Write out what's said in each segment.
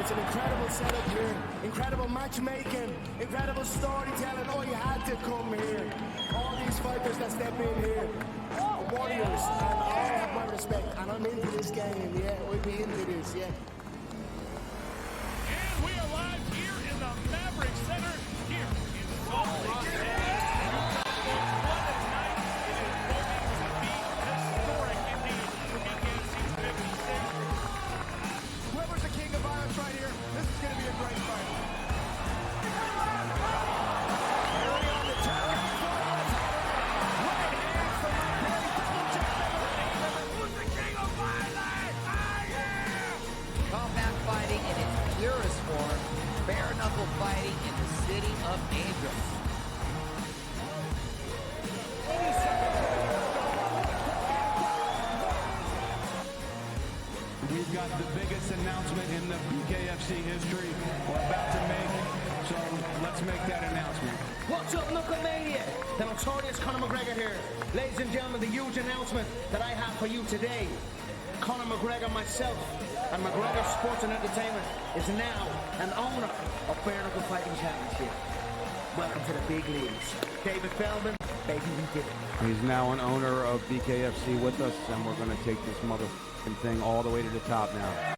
It's an incredible setup here, incredible matchmaking, incredible storytelling. Oh, you had to come here. All these fighters that step in here are warriors, and all have my respect. And I'm into this game, yeah. We'll be into this, yeah. And we are live here in the Maverick Center here in Salt Lake City. What a night. It is going to be historic indeed for BKFC's 56. Whoever's the king of violence right here, this is going to be a great fight. Early on the turn. Right hand from my boy, double jab. Who's the king of violence? Combat fighting in its purest form, bare knuckle fighting in the city of angels. We've got the biggest announcement in the BKFC history we're about to make, so let's make that announcement. What's up, Knucklemania? The notorious Conor McGregor here. Ladies and gentlemen, the huge announcement that I have for you today. Conor McGregor, myself, and McGregor Sports and Entertainment is now an owner of Bare Knuckle Fighting Championship. Welcome to the big leagues. David Feldman, baby, we did it. He's now an owner of BKFC with us, and we're going to take this motherfucking thing all the way to the top now.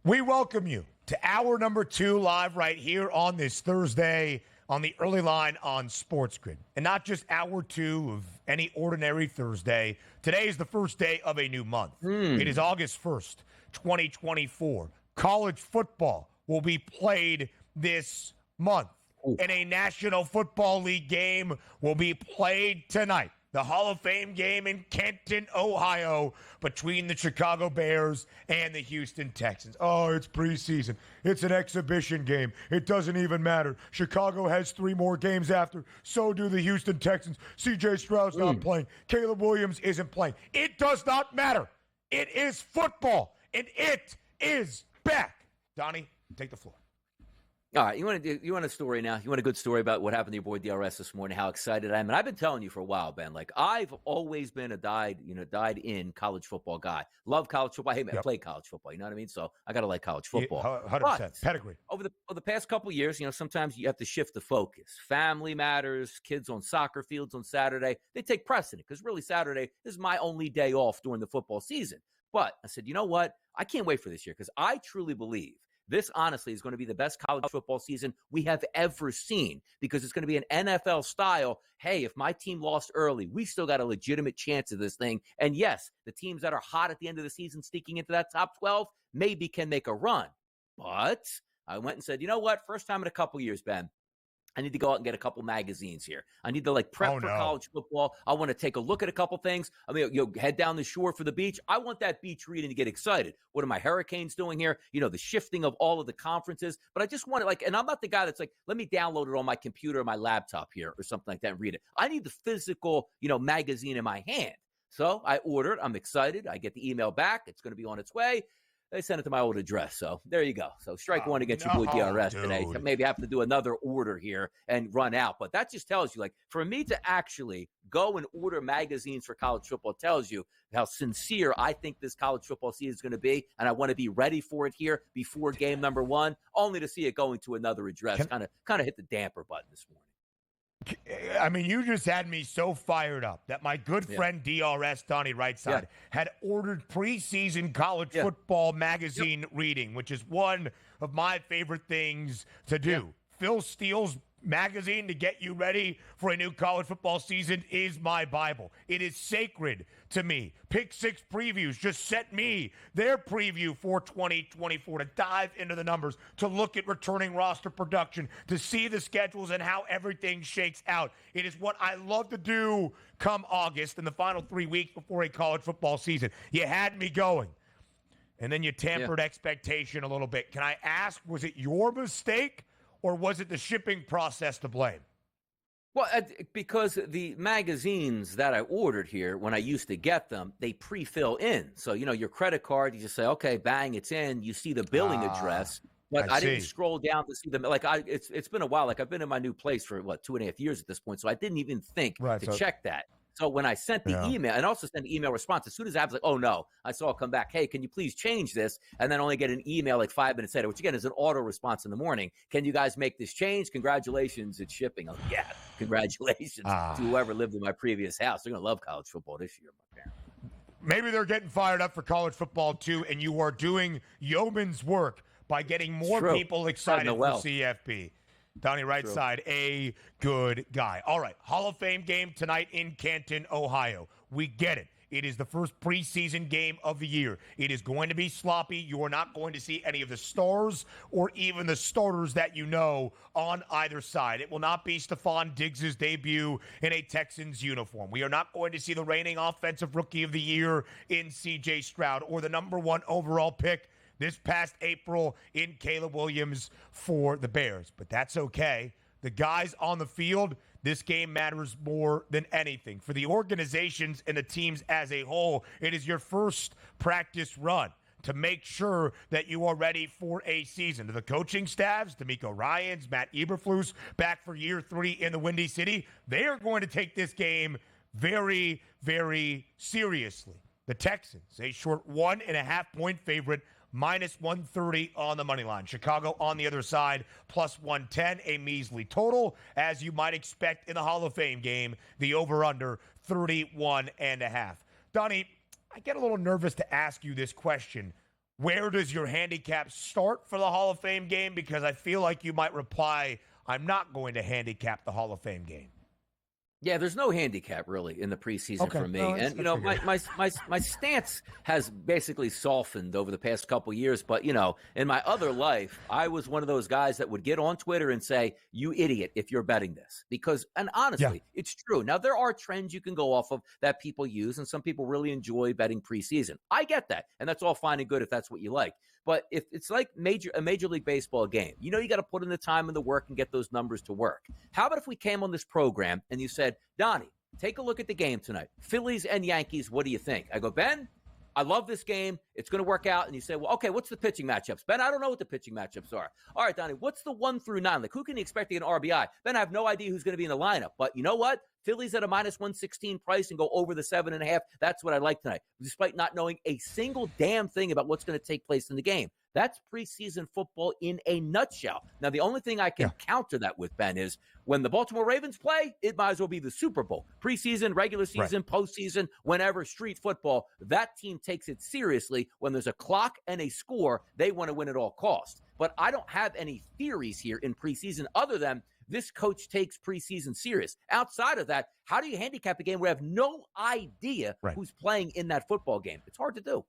We welcome you to hour number 2 live right here on this Thursday on the early line on SportsGrid. And not just hour 2 of any ordinary Thursday. Today is the first day of a new month. It is August 1st, 2024. College football will be played this month. And a National Football League game will be played tonight. The Hall of Fame game in Kenton, Ohio, between the Chicago Bears and the Houston Texans. Oh, it's preseason. It's an exhibition game. It doesn't even matter. Chicago has 3 more games after. So do the Houston Texans. C.J. Stroud's not playing. Caleb Williams isn't playing. It does not matter. It is football, and it is back. Donnie, take the floor. All right, you want a story now? You want a good story about what happened to your boy DRS this morning? How excited I am, and I've been telling you for a while, Ben. Like I've always been a dyed-in college football guy. Love college football. I play college football. You know what I mean? So I gotta like college football. 100% pedigree. Over the past couple of years, sometimes you have to shift the focus. Family matters. Kids on soccer fields on Saturday, they take precedent because really Saturday is my only day off during the football season. But I said, you know what? I can't wait for this year because I truly believe this, honestly, is going to be the best college football season we have ever seen because it's going to be an NFL style. Hey, if my team lost early, we still got a legitimate chance of this thing. And yes, the teams that are hot at the end of the season, sneaking into that top 12, maybe can make a run. But I went and said, you know what? First time in a couple years, Ben, I need to go out and get a couple magazines here. I need to prep for college football. I want to take a look at a couple things. I mean, head down the shore for the beach. I want that beach reading to get excited. What are my Hurricanes doing here? The shifting of all of the conferences. But I just want to and I'm not the guy that's let me download it on my computer or my laptop here or something like that and read it. I need the physical, magazine in my hand. So I ordered. I'm excited. I get the email back. It's going to be on its way. They sent it to my old address. So there you go. So strike one against your boy DRS today. Maybe I have to do another order here and run out. But that just tells you, for me to actually go and order magazines for college football tells you how sincere I think this college football season is going to be. And I want to be ready for it here before game number 1, only to see it going to another address. Kind of hit the damper button this morning. I mean, you just had me so fired up that my good friend DRS, Donnie Rightside, had ordered preseason college football magazine reading, which is one of my favorite things to do. Phil Steele's magazine to get you ready for a new college football season is my Bible. It is sacred to me. Pick Six Previews just sent me their preview for 2024 to dive into the numbers, to look at returning roster production, to see the schedules and how everything shakes out. It is what I love to do come August in the final 3 weeks before a college football season. You had me going. And then you tampered expectation a little bit. Can I ask, was it your mistake? Or was it the shipping process to blame? Well, because the magazines that I ordered here, when I used to get them, they pre-fill in. So, your credit card, you just say, okay, bang, it's in. You see the billing address. But I didn't scroll down to see them. Like, it's been a while. Like, I've been in my new place for, 2.5 years at this point. So I didn't even think to check that. So when I sent the email, and also sent an email response, as soon as I was like, oh, no, I saw it come back. Hey, can you please change this? And then only get an email like 5 minutes later, which, again, is an auto response in the morning. Can you guys make this change? Congratulations, it's shipping. I'm like, yeah, congratulations to whoever lived in my previous house. They're going to love college football this year, my parents. Maybe they're getting fired up for college football, too, and you are doing yeoman's work by getting more people excited for CFP. Donnie, right side, a good guy. All right, Hall of Fame game tonight in Canton, Ohio. We get it. It is the first preseason game of the year. It is going to be sloppy. You are not going to see any of the stars or even the starters that you know on either side. It will not be Stephon Diggs' debut in a Texans uniform. We are not going to see the reigning offensive rookie of the year in C.J. Stroud or the number 1 overall pick this past April in Caleb Williams for the Bears. But that's okay. The guys on the field, this game matters more than anything. For the organizations and the teams as a whole, it is your first practice run to make sure that you are ready for a season. To the coaching staffs, D'Amico Ryans, Matt Eberflus, back for year 3 in the Windy City, they are going to take this game very, very seriously. The Texans, a short 1.5-point favorite, minus 130 on the money line. Chicago on the other side, plus 110, a measly total. As you might expect in the Hall of Fame game, the over-under 31.5. Donnie, I get a little nervous to ask you this question. Where does your handicap start for the Hall of Fame game? Because I feel like you might reply, I'm not going to handicap the Hall of Fame game. Yeah, there's no handicap really in the preseason for me. And, my stance has basically softened over the past couple years. But, in my other life, I was one of those guys that would get on Twitter and say, you idiot, if you're betting this. And honestly, it's true. Now, there are trends you can go off of that people use, and some people really enjoy betting preseason. I get that. And that's all fine and good if that's what you like. But if it's like a Major League Baseball game, you got to put in the time and the work and get those numbers to work. How about if we came on this program and you said, Donnie, take a look at the game tonight. Phillies and Yankees, what do you think? I go, Ben, I love this game. It's going to work out. And you say, well, okay, what's the pitching matchups? Ben, I don't know what the pitching matchups are. All right, Donnie, what's the 1 through 9? Like, who can you expect to get an RBI? Ben, I have no idea who's going to be in the lineup. But you know what? Phillies at a minus 116 price and go over the 7.5. That's what I like tonight, despite not knowing a single damn thing about what's going to take place in the game. That's preseason football in a nutshell. Now, the only thing I can counter that with, Ben, is when the Baltimore Ravens play, it might as well be the Super Bowl. Preseason, regular season, postseason, whenever, street football, that team takes it seriously. When there's a clock and a score, they want to win at all costs. But I don't have any theories here in preseason other than this coach takes preseason serious. Outside of that, how do you handicap a game where you have no idea who's playing in that football game? It's hard to do.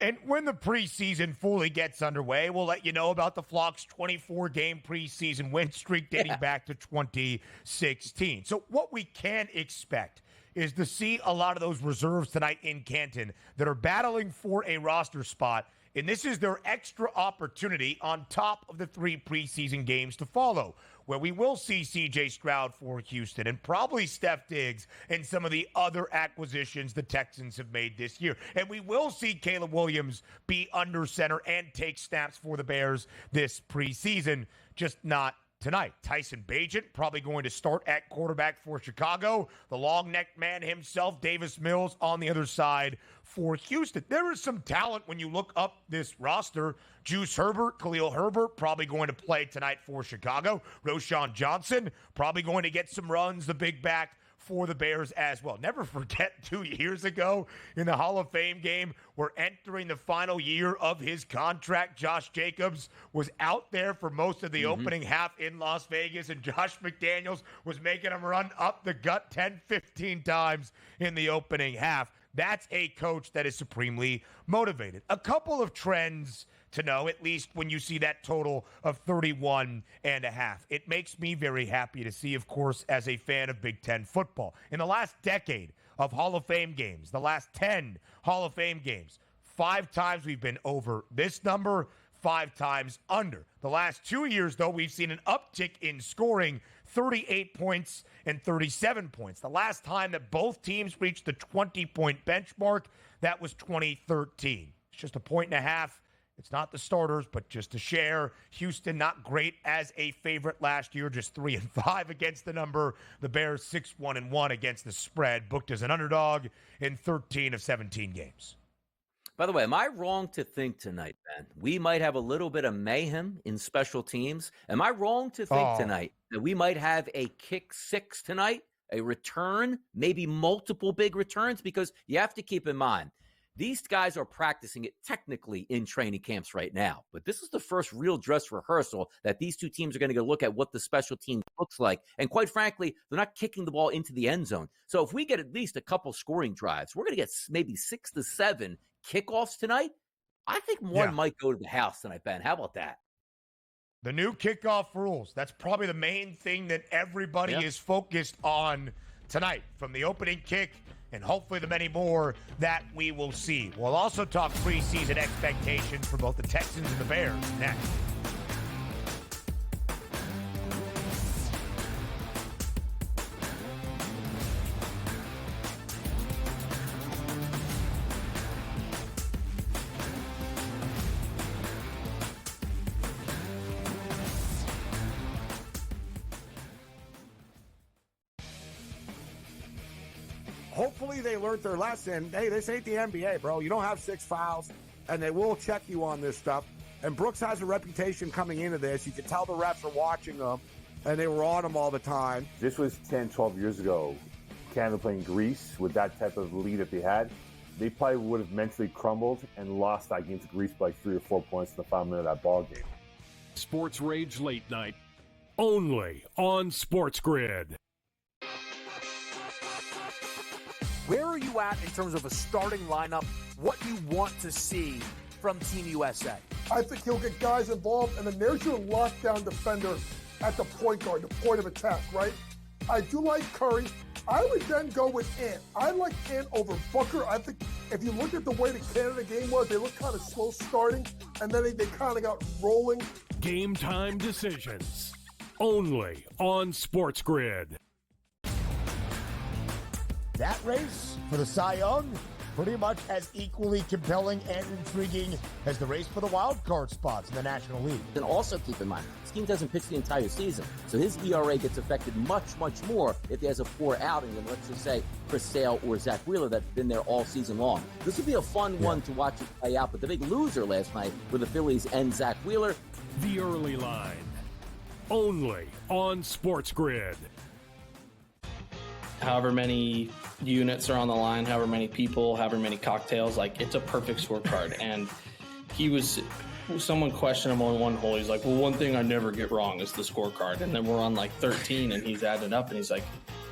And when the preseason fully gets underway, we'll let you know about the Flock's 24-game preseason win streak dating back to 2016. So what we can expect is to see a lot of those reserves tonight in Canton that are battling for a roster spot. And this is their extra opportunity on top of the 3 preseason games to follow, where we will see C.J. Stroud for Houston and probably Steph Diggs and some of the other acquisitions the Texans have made this year. And we will see Caleb Williams be under center and take snaps for the Bears this preseason, just not tonight. Tyson Bagent probably going to start at quarterback for Chicago. The long-necked man himself, Davis Mills, on the other side for Houston. There is some talent when you look up this roster. Juice Herbert, Khalil Herbert, probably going to play tonight for Chicago. Roschon Johnson, probably going to get some runs, the big back for the Bears as well. Never forget 2 years ago in the Hall of Fame game, we're entering the final year of his contract. Josh Jacobs was out there for most of the opening half in Las Vegas, and Josh McDaniels was making him run up the gut 10, 15 times in the opening half. That's a coach that is supremely motivated. A couple of trends to know, at least when you see that total of 31.5. It makes me very happy to see, of course, as a fan of Big Ten football. In the last decade of Hall of Fame games, the last 10 Hall of Fame games, 5 times we've been over this number, 5 times under. The last 2 years, though, we've seen an uptick in scoring, 38 points and 37 points. The last time that both teams reached the 20-point benchmark, that was 2013. It's just a point and a half. It's not the starters, but just a share. Houston, not great as a favorite last year, just 3-5 against the number. The Bears, 6-1-1 against the spread, booked as an underdog in 13 of 17 games. By the way, am I wrong to think tonight, Ben, we might have a little bit of mayhem in special teams? Am I wrong to think tonight that we might have a kick six tonight, a return, maybe multiple big returns? Because you have to keep in mind, these guys are practicing it technically in training camps right now. But this is the first real dress rehearsal that these two teams are going to go look at what the special team looks like. And quite frankly, they're not kicking the ball into the end zone. So if we get at least a couple scoring drives, we're going to get maybe 6 to 7 kickoffs tonight. I think one might go to the house tonight, Ben. How about that? The new kickoff rules. That's probably the main thing that everybody is focused on tonight, from the opening kick and hopefully the many more that we will see. We'll also talk preseason expectations for both the Texans and the Bears next. Hopefully they learned their lesson. Hey, this ain't the NBA, bro. You don't have 6 fouls, and they will check you on this stuff. And Brooks has a reputation coming into this. You can tell the refs are watching them, and they were on him all the time. This was 10, 12 years ago. Canada playing Greece with that type of lead that they had. They probably would have mentally crumbled and lost that game to Greece by 3 or 4 points in the final minute of that ball game. Sports Rage Late Night, only on SportsGrid. Where are you at in terms of a starting lineup, what you want to see from Team USA? I think he'll get guys involved, and then there's your lockdown defender at the point guard, the point of attack, right? I do like Curry. I would then go with Ant. I like Ant over Booker. I think if you look at the way the Canada game was, they looked kind of slow starting, and then they kind of got rolling. Game time decisions, only on SportsGrid. That race for the Cy Young, pretty much as equally compelling and intriguing as the race for the wild card spots in the National League. And also keep in mind, this team doesn't pitch the entire season. So his ERA gets affected much, much more if he has a poor outing than, let's just say, Chris Sale or Zach Wheeler that's been there all season long. This would be a fun one to watch it play out. But the big loser last night were the Phillies and Zach Wheeler. The early line, only on SportsGrid. However many units are on the line, however many people, however many cocktails, like it's a perfect scorecard. And someone questioned him on one hole. He's like, well, one thing I never get wrong is the scorecard. And then we're on like 13 and he's added up and he's like,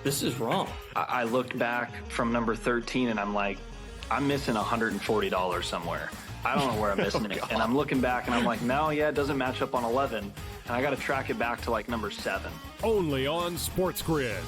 this is wrong. I looked back from number 13 and I'm like, I'm missing $140 somewhere. I don't know where I'm missing it. And I'm looking back and I'm like, no, it doesn't match up on 11. And I got to track it back to like number 7. Only on SportsGrid.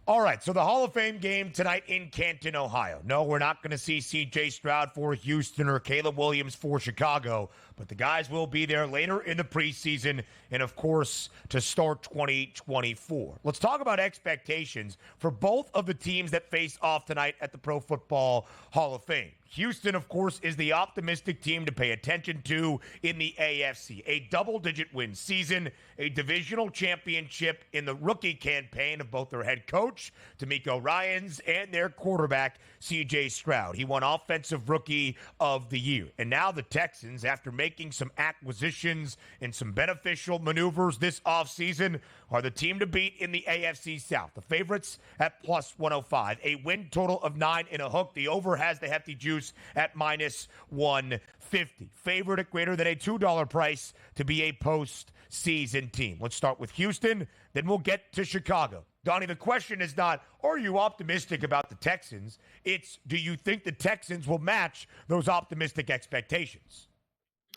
All right, so the Hall of Fame game tonight in Canton, Ohio. No, we're not going to see C.J. Stroud for Houston or Caleb Williams for Chicago, but the guys will be there later in the preseason and, of course, to start 2024. Let's talk about expectations for both of the teams that face off tonight at the Pro Football Hall of Fame. Houston, of course, is the optimistic team to pay attention to in the AFC. A double-digit win season, a divisional championship in the rookie campaign of both their head coach, D'Amico Ryans, and their quarterback, C.J. Stroud. He won Offensive Rookie of the Year. And now the Texans, after making some acquisitions and some beneficial maneuvers this offseason, are the team to beat in the AFC South. The favorites at plus 105. A win total of 9 and a hook. The over has the hefty juice at minus 150. Favorite at greater than a $2 price to be a postseason team. Let's start with Houston, then we'll get to Chicago. Donnie, the question is not, are you optimistic about the Texans? It's, do you think the Texans will match those optimistic expectations?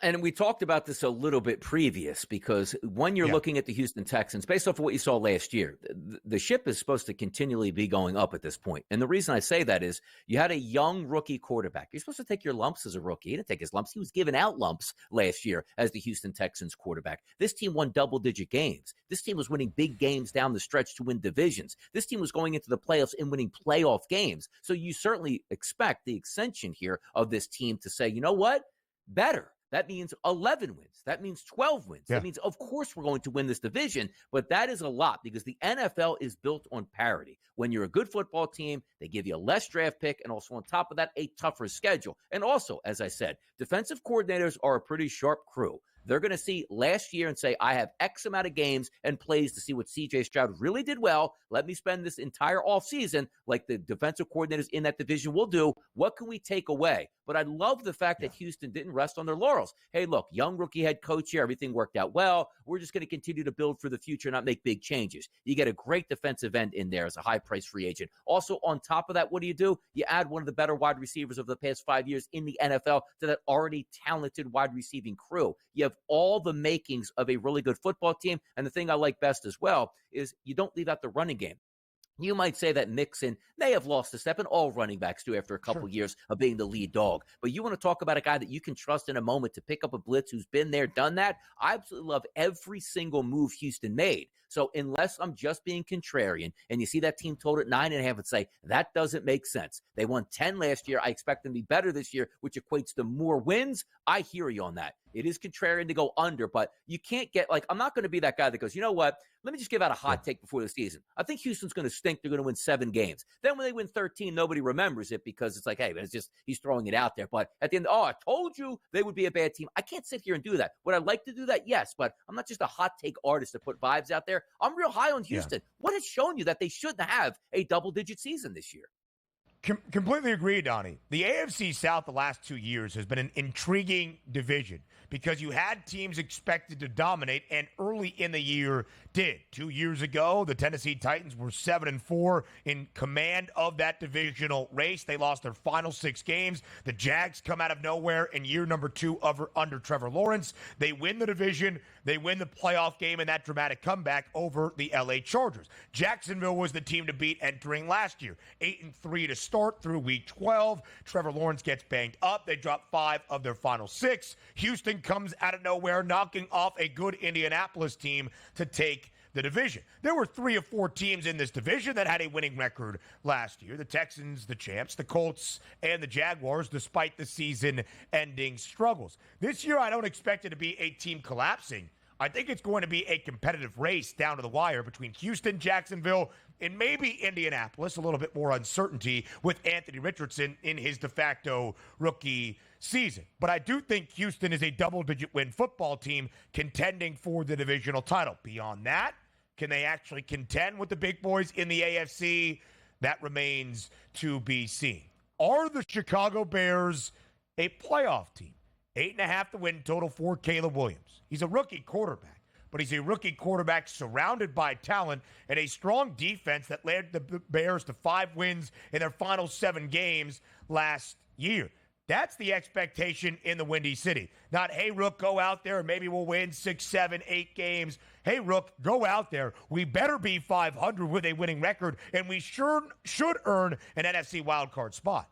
And we talked about this a little bit previous, because when you're looking at the Houston Texans, based off of what you saw last year, the ship is supposed to continually be going up at this point. And the reason I say that is you had a young rookie quarterback. You're supposed to take your lumps as a rookie. He didn't take his lumps. He was giving out lumps last year as the Houston Texans quarterback. This team won double-digit games. This team was winning big games down the stretch to win divisions. This team was going into the playoffs and winning playoff games. So you certainly expect the extension here of this team to say, you know what? Better. That means 11 wins. That means 12 wins. That means, of course, we're going to win this division. But that is a lot, because the NFL is built on parity. When you're a good football team, they give you a less draft pick, and also on top of that, a tougher schedule. And also, as I said, defensive coordinators are a pretty sharp crew. They're going to see last year and say, I have X amount of games and plays to see what C.J. Stroud really did well. Let me spend this entire offseason like the defensive coordinators in that division will do. What can we take away? But I love the fact that Houston didn't rest on their laurels. Hey, look, young rookie head coach here. Everything worked out well. We're just going to continue to build for the future, not make big changes. You get a great defensive end in there as a high-priced free agent. Also, on top of that, what do? You add one of the better wide receivers of the past 5 years in the NFL to that already talented wide receiving crew. You have all the makings of a really good football team. And the thing I like best as well is you don't leave out the running game. You might say that Mixon may have lost a step, and all running backs do after a couple years of being the lead dog. But you want to talk about a guy that you can trust in a moment to pick up a blitz, who's been there, done that. I absolutely love every single move Houston made. So unless I'm just being contrarian and you see that team total at 9.5 and say, that doesn't make sense. They won 10 last year. I expect them to be better this year, which equates to more wins. I hear you on that. It is contrarian to go under, but you can't get I'm not going to be that guy that goes, you know what? Let me just give out a hot take before the season. I think Houston's going to stink. They're going to win 7 games. Then when they win 13, nobody remembers it, because it's like, hey, it's just he's throwing it out there. But at the end, I told you they would be a bad team. I can't sit here and do that. Would I like to do that? Yes, but I'm not just a hot take artist to put vibes out there. I'm real high on Houston. What has shown you that they shouldn't have a double-digit season this year? Completely agree, Donnie. The AFC South the last 2 years has been an intriguing division, because you had teams expected to dominate, and early in the year did. 2 years ago, the Tennessee Titans were 7-4 in command of that divisional race. They lost their final 6 games. The Jags come out of nowhere in year number 2 under Trevor Lawrence. They win the division. They win the playoff game in that dramatic comeback over the LA Chargers. Jacksonville was the team to beat entering last year. 8-3 to start through week 12. Trevor Lawrence gets banged up. They drop 5 of their final 6. Houston comes out of nowhere, knocking off a good Indianapolis team to take the division. There were 3 or 4 teams in this division that had a winning record last year. The Texans, the champs, the Colts, and the Jaguars, despite the season-ending struggles. This year, I don't expect it to be a team collapsing. I think it's going to be a competitive race down to the wire between Houston, Jacksonville, and maybe Indianapolis. A little bit more uncertainty with Anthony Richardson in his de facto rookie season. But I do think Houston is a double-digit win football team contending for the divisional title. Beyond that, can they actually contend with the big boys in the AFC? That remains to be seen. Are the Chicago Bears a playoff team? 8.5 to win total for Caleb Williams. He's a rookie quarterback, but he's a rookie quarterback surrounded by talent and a strong defense that led the Bears to 5 wins in their final 7 games last year. That's the expectation in the Windy City. Not, hey, Rook, go out there and maybe we'll win 6, 7, 8 games. Hey, Rook, go out there. We better be 500 with a winning record, and we sure should earn an NFC wildcard spot.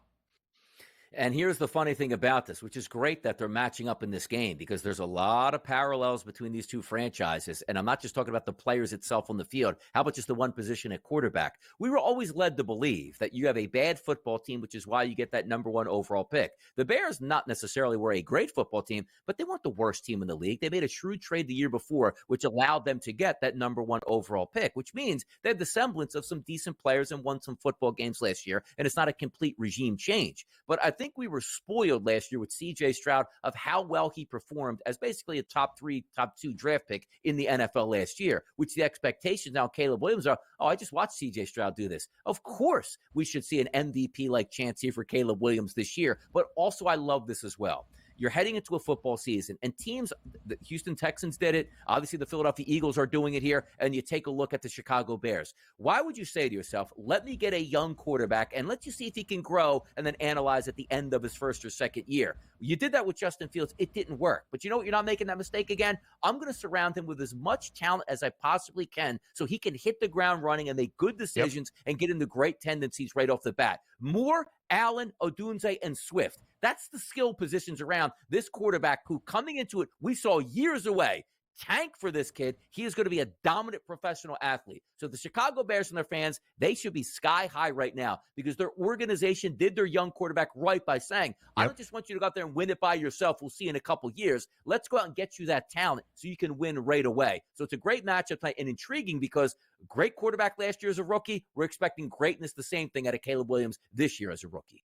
And here's the funny thing about this, which is great that they're matching up in this game, because there's a lot of parallels between these two franchises. And I'm not just talking about the players itself on the field. How about just the one position at quarterback? We were always led to believe that you have a bad football team, which is why you get that number 1 overall pick. The Bears not necessarily were a great football team, but they weren't the worst team in the league. They made a shrewd trade the year before, which allowed them to get that number 1 overall pick, which means they have the semblance of some decent players and won some football games last year. And it's not a complete regime change. But I think we were spoiled last year with C.J. Stroud of how well he performed as basically a top 3, top 2 draft pick in the NFL last year, which the expectations now Caleb Williams are, I just watched C.J. Stroud do this. Of course, we should see an MVP-like chance here for Caleb Williams this year, but also I love this as well. you're heading into a football season, and teams, the Houston Texans did it. Obviously, the Philadelphia Eagles are doing it here, and you take a look at the Chicago Bears. Why would you say to yourself, let me get a young quarterback and let you see if he can grow and then analyze at the end of his first or second year? You did that with Justin Fields. It didn't work. But you know what? You're not making that mistake again. I'm going to surround him with as much talent as I possibly can so he can hit the ground running and make good decisions and get into great tendencies right off the bat. Moore, Allen, Odunze, and Swift. That's the skill positions around this quarterback who, coming into it, we saw years away. Tank for this kid. He is going to be a dominant professional athlete. So the Chicago Bears and their fans, they should be sky high right now because their organization did their young quarterback right by saying, I don't just want you to go out there and win it by yourself. We'll see in a couple years. Let's go out and get you that talent so you can win right away. So it's a great matchup tonight and intriguing because great quarterback last year as a rookie. We're expecting greatness, the same thing out of Caleb Williams this year as a rookie.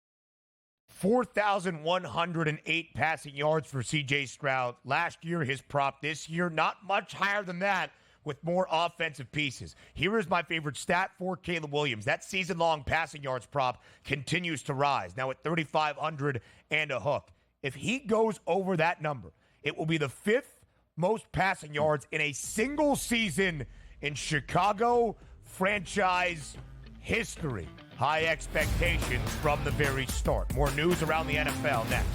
4,108 passing yards for C.J. Stroud. Last year, his prop this year, not much higher than that with more offensive pieces. Here is my favorite stat for Caleb Williams. That season-long passing yards prop continues to rise, now at 3,500 and a hook. If he goes over that number, it will be the fifth most passing yards in a single season in Chicago franchise history. High expectations from the very start. More news around the NFL next.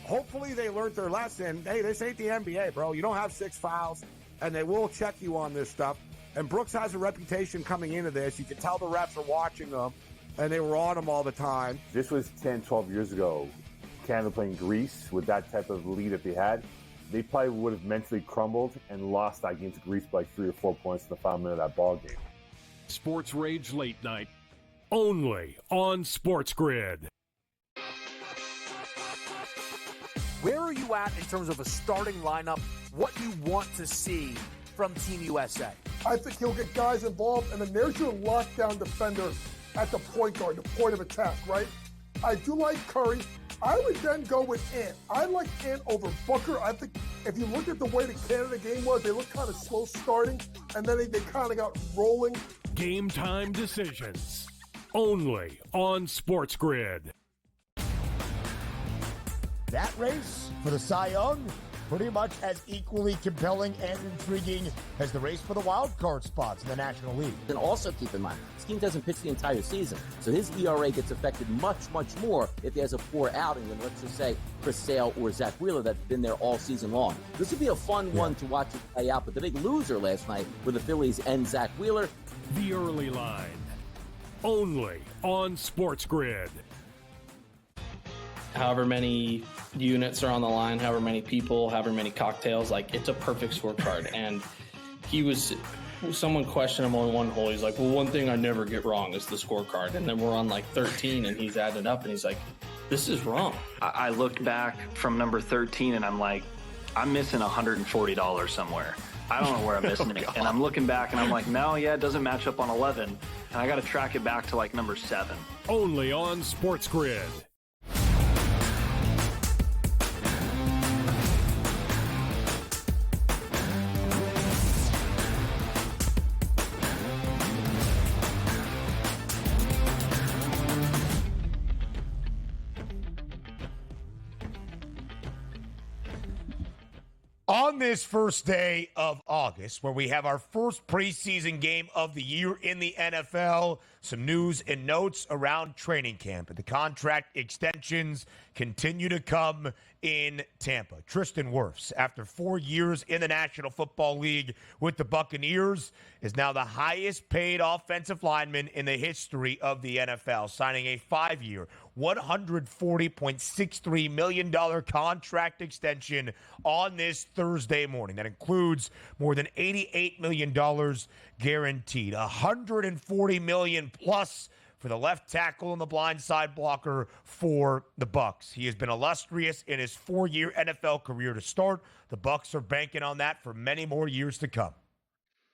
Hopefully they learned their lesson. Hey, this ain't the NBA, bro. You don't have 6 fouls, and they will check you on this stuff. And Brooks has a reputation coming into this. You can tell the refs are watching them, and they were on him all the time. This was 10, 12 years ago. Canada playing Greece with that type of lead that they had. They probably would have mentally crumbled and lost that game to Greece by 3 or 4 points in the final minute of that ball game. Sports Rage Late Night, only on SportsGrid. Where are you at in terms of a starting lineup? What you want to see from Team USA? I think he'll get guys involved, and then there's your lockdown defender at the point guard, the point of attack, right? I do like Curry. I would then go with Ant. I like Ant over Booker. I think if you look at the way the Canada game was, they looked kind of slow starting, and then they kind of got rolling. Game time decisions, only on SportsGrid. That race for the Cy Young, pretty much as equally compelling and intriguing as the race for the wild card spots in the National League. And also keep in mind, this team doesn't pitch the entire season, so his ERA gets affected much, much more if he has a poor outing than, let's just say, Chris Sale or Zach Wheeler that's been there all season long. This would be a fun one to watch it play out, but the big loser last night were the Phillies and Zach Wheeler. The early line, only on SportsGrid. However many units are on the line, however many people, however many cocktails, like it's a perfect scorecard. And someone questioned him on one hole. He's like, well, one thing I never get wrong is the scorecard. And then we're on like 13 and he's added up and he's like, this is wrong. I looked back from number 13 and I'm like, I'm missing $140 somewhere. I don't know where I'm missing it. And I'm looking back and I'm like, no, yeah, it doesn't match up on 11. And I got to track it back to like number 7. Only on SportsGrid. On this first day of August, where we have our first preseason game of the year in the NFL, some news and notes around training camp. And the contract extensions continue to come in Tampa. Tristan Wirfs, after 4 years in the National Football League with the Buccaneers, is now the highest paid offensive lineman in the history of the NFL, signing a 5-year, $140.63 million contract extension on this Thursday morning. That includes more than $88 million guaranteed, $140 million plus for the left tackle and the blindside blocker for the Bucs. He has been illustrious in his 4-year NFL career to start. The Bucs are banking on that for many more years to come.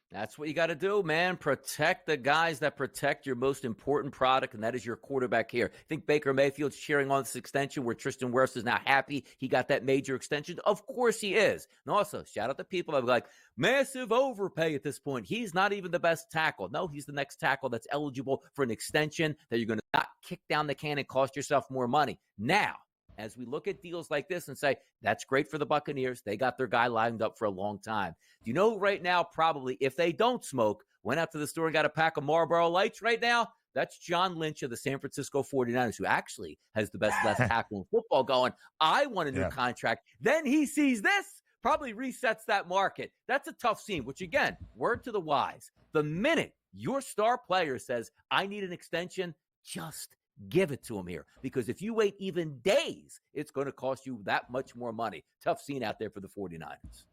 That's what you got to do, man. Protect the guys that protect your most important product, and that is your quarterback here. I think Baker Mayfield's cheering on this extension where Tristan Wirfs is now happy he got that major extension. Of course he is. And also, shout out to people that are like, massive overpay at this point. He's not even the best tackle. No, he's the next tackle that's eligible for an extension that you're going to not kick down the can and cost yourself more money. Now, as we look at deals like this and say, that's great for the Buccaneers. They got their guy lined up for a long time. Do you know right now, probably, if they don't smoke, went out to the store and got a pack of Marlboro Lights right now? That's John Lynch of the San Francisco 49ers, who actually has the best left tackle in football going, I want a new contract. Then he sees this, probably resets that market. That's a tough scene, which, again, word to the wise. The minute your star player says, I need an extension, just give it to him here, because if you wait even days, it's going to cost you that much more money. Tough scene out there for the 49ers.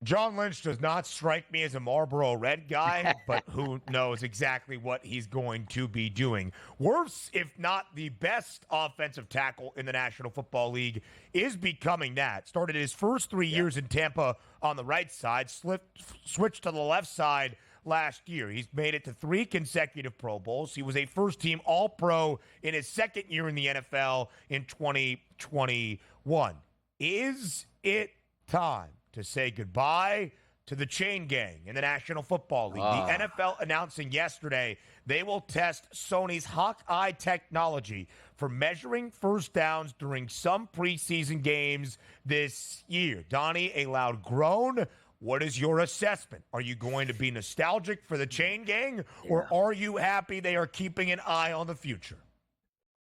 John Lynch does not strike me as a Marlboro Red guy, but who knows exactly what he's going to be doing. Worse, if not the best offensive tackle in the National Football League, is becoming that. Started his first 3 years in Tampa on the right side, switched to the left side last year. He's made it to 3 consecutive Pro Bowls. He was a first-team All-Pro in his second year in the NFL in 2021. Is it time to say goodbye to the chain gang in the National Football League? The NFL announcing yesterday they will test Sony's Hawkeye technology for measuring first downs during some preseason games this year. Donnie, a loud groan. What is your assessment? Are you going to be nostalgic for the chain gang, or are you happy they are keeping an eye on the future?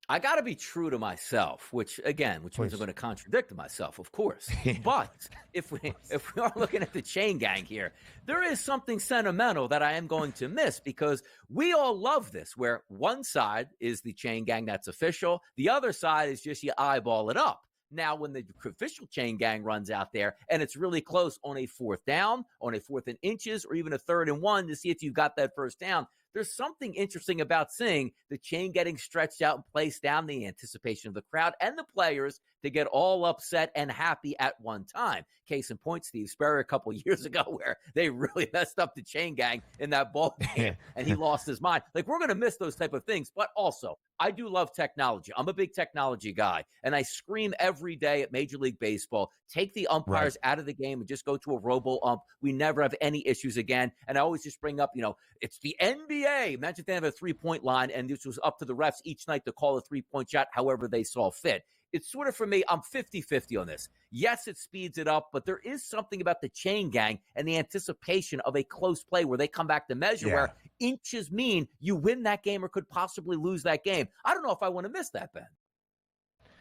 I got to be true to myself, which means I'm going to contradict myself, of course. But if we are looking at the chain gang here, there is something sentimental that I am going to miss, because we all love this, where one side is the chain gang that's official, the other side is just you eyeball it up. Now, when the official chain gang runs out there and it's really close on a 4th down, on a 4th and inches, or even a 3rd and 1 to see if you got that first down, there's something interesting about seeing the chain getting stretched out and placed down, the anticipation of the crowd and the players to get all upset and happy at one time. Case in point, Steve Spurrier a couple years ago, where they really messed up the chain gang in that ball game and he lost his mind. Like, we're going to miss those type of things. But also, I do love technology. I'm a big technology guy, and I scream every day at Major League Baseball, take the umpires out of the game and just go to a robo-ump. We never have any issues again. And I always just bring up, it's the NBA. Imagine if they have a 3-point line and this was up to the refs each night to call a 3-point shot however they saw fit. It's sort of, for me, I'm 50-50 on this. Yes, it speeds it up, but there is something about the chain gang and the anticipation of a close play where they come back to measure, where inches mean you win that game or could possibly lose that game. I don't know if I want to miss that, Ben.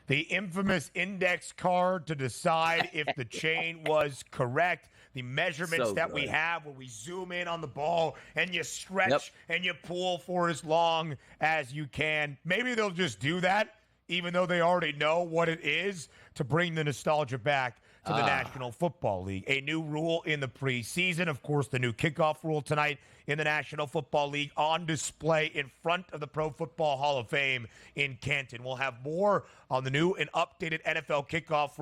The infamous index card to decide if the chain was correct. The measurements we have where we zoom in on the ball and you stretch and you pull for as long as you can. Maybe they'll just do that, even though they already know what it is, to bring the nostalgia back to the National Football League. A new rule in the preseason, of course, the new kickoff rule tonight in the National Football League on display in front of the Pro Football Hall of Fame in Canton. We'll have more on the new and updated NFL kickoff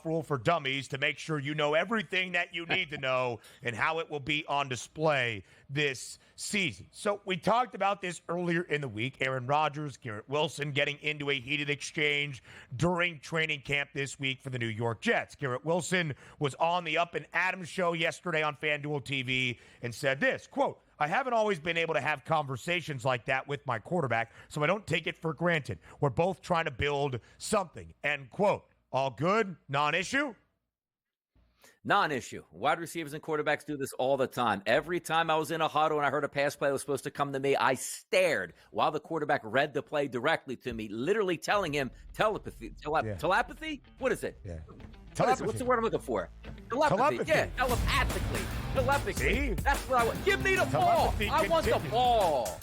rule for dummies, to make sure you know everything that you need to know and how it will be on display this season. So we talked about this earlier in the week. Aaron Rodgers, Garrett Wilson getting into a heated exchange during training camp this week for the New York Jets. Garrett Wilson was on the Up and Adams show yesterday on FanDuel TV and said this, quote, I haven't always been able to have conversations like that with my quarterback, so I don't take it for granted. We're both trying to build something, end quote. All good? Non-issue? Non-issue. Wide receivers and quarterbacks do this all the time. Every time I was in a huddle and I heard a pass play that was supposed to come to me, I stared while the quarterback read the play directly to me, literally telling him telepathy. Telepathy? What is it? Yeah. What's the word I'm looking for? Telepathy. Yeah, telepathically. Telepathy. See? That's what I want. Give me the ball. I want the ball.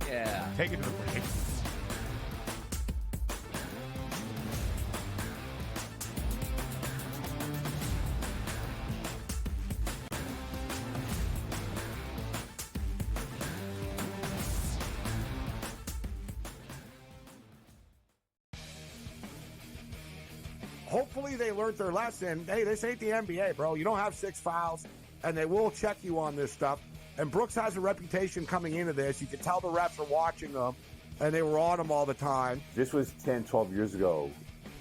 Yeah. Take it to the break. Hopefully they learned their lesson. Hey, this ain't the NBA, bro. You don't have 6 fouls. and they will check you on this stuff. And Brooks has a reputation coming into this. You can tell the refs are watching them, and they were on him all the time. This was 10, 12 years ago.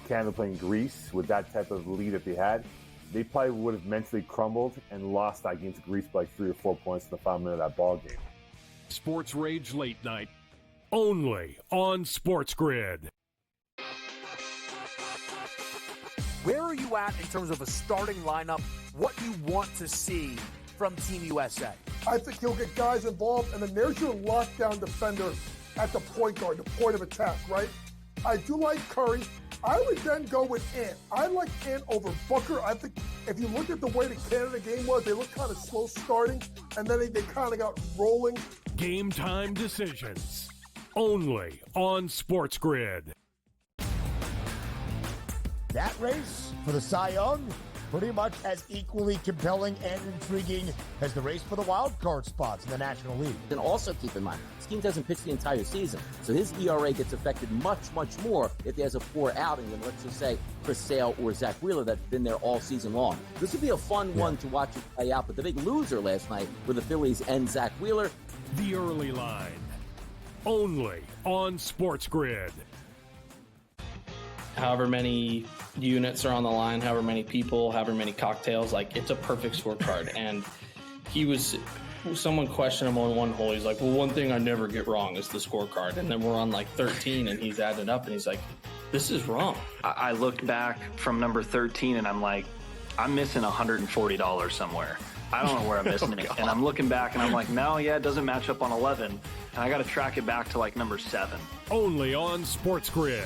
Canada playing Greece with that type of lead that they had. They probably would have mentally crumbled and lost against Greece by 3 or 4 points in the final minute of that ball game. Sports Rage Late Night, only on SportsGrid. Where are you at in terms of a starting lineup, what you want to see from Team USA? I think he'll get guys involved, and then there's your lockdown defender at the point guard, the point of attack, right? I do like Curry. I would then go with Ant. I like Ant over Booker. I think if you look at the way the Canada game was, they looked kind of slow starting, and then they kind of got rolling. Game time decisions, only on SportsGrid. That race for the Cy Young, pretty much as equally compelling and intriguing as the race for the wild card spots in the National League. And also keep in mind, this team doesn't pitch the entire season, so his ERA gets affected much, much more if he has a poor outing than, let's just say, Chris Sale or Zach Wheeler that's been there all season long. This would be a fun one to watch it play out, but the big loser last night were the Phillies and Zach Wheeler. The early line, only on SportsGrid. However many units are on the line, however many people, however many cocktails, like it's a perfect scorecard. And someone questioned him on one hole. He's like, well, one thing I never get wrong is the scorecard. And then we're on like 13 and he's added up and he's like, this is wrong. I looked back from number 13 and I'm like, I'm missing $140 somewhere. I don't know where I'm missing it. And I'm looking back and I'm like, no, yeah, it doesn't match up on 11. And I got to track it back to like number 7. Only on SportsGrid.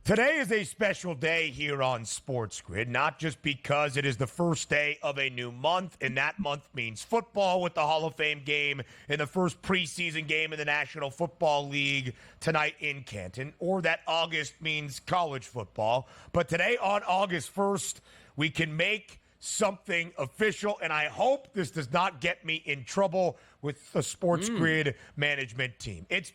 Today is a special day here on SportsGrid, not just because it is the first day of a new month, and that month means football with the Hall of Fame game and the first preseason game in the National Football League tonight in Canton, or that August means college football. But today on August 1st, we can make something official, and I hope this does not get me in trouble with the SportsGrid management team. It's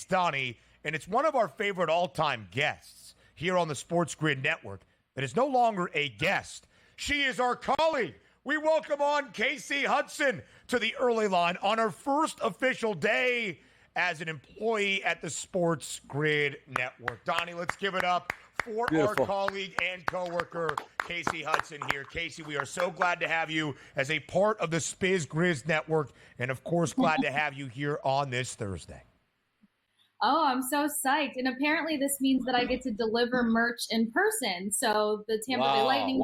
Donnie, and it's one of our favorite all-time guests here on the SportsGrid Network that is no longer a guest. She is our colleague. We welcome on Kasey Hudson to the early line on her first official day as an employee at the SportsGrid Network. Donnie, let's give it up for our colleague and coworker, Kasey Hudson here. Kasey, we are so glad to have you as a part of the SportsGrid Network, and of course, glad to have you here on this Thursday. Oh, I'm so psyched. And apparently this means that I get to deliver merch in person. So the Tampa Bay Lightning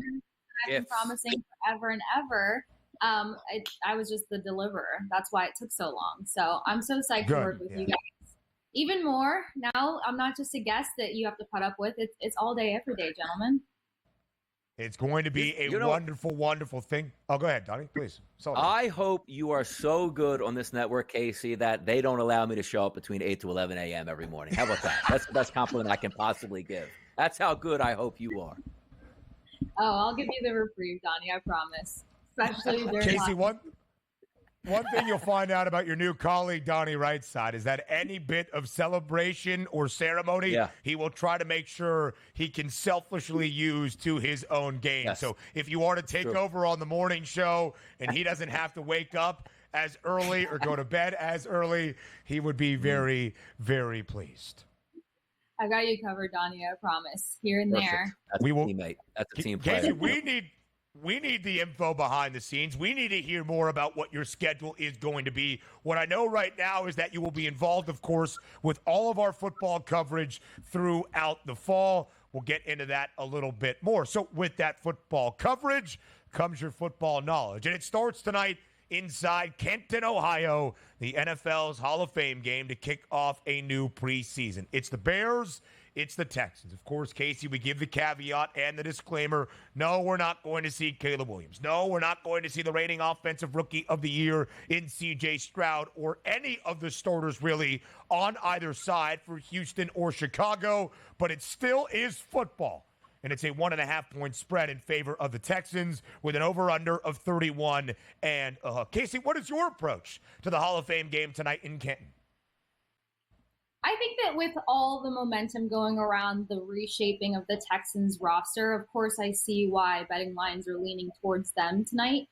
I've been promising forever and ever. I was just the deliverer. That's why it took so long. So I'm so psyched to work with you guys. Even more, now I'm not just a guest that you have to put up with. It's all day, every day, gentlemen. It's going to be a wonderful, wonderful thing. Oh, go ahead, Donnie, please. I hope you are so good on this network, Kasey, that they don't allow me to show up between 8 to 11 a.m. every morning. How about that? That's the best compliment I can possibly give. That's how good I hope you are. Oh, I'll give you the reprieve, Donnie, I promise. Especially during Kasey, one thing you'll find out about your new colleague, Donnie Rightside, is that any bit of celebration or ceremony, he will try to make sure he can selfishly use to his own gain. Yes. So if you are to take over on the morning show and he doesn't have to wake up as early or go to bed as early, he would be very, very pleased. I got you covered, Donnie, I promise. Here and there. That's a teammate. That's a team player. Kasey, we need the info behind the scenes. We need to hear more about what your schedule is going to be. What I know right now is that you will be involved, of course, with all of our football coverage throughout the fall. We'll get into that a little bit more. So with that football coverage comes your football knowledge. And it starts tonight inside Kenton, Ohio, the NFL's Hall of Fame game to kick off a new preseason. It's the Bears. It's the Texans. Of course, Kasey, we give the caveat and the disclaimer. No, we're not going to see Caleb Williams. No, we're not going to see the reigning offensive rookie of the year in C.J. Stroud or any of the starters really on either side for Houston or Chicago. But it still is football. and it's a 1.5-point spread in favor of the Texans with an over-under of 31 and a hook. Kasey, what is your approach to the Hall of Fame game tonight in Canton? I think that with all the momentum going around the reshaping of the Texans roster, of course, I see why betting lines are leaning towards them tonight.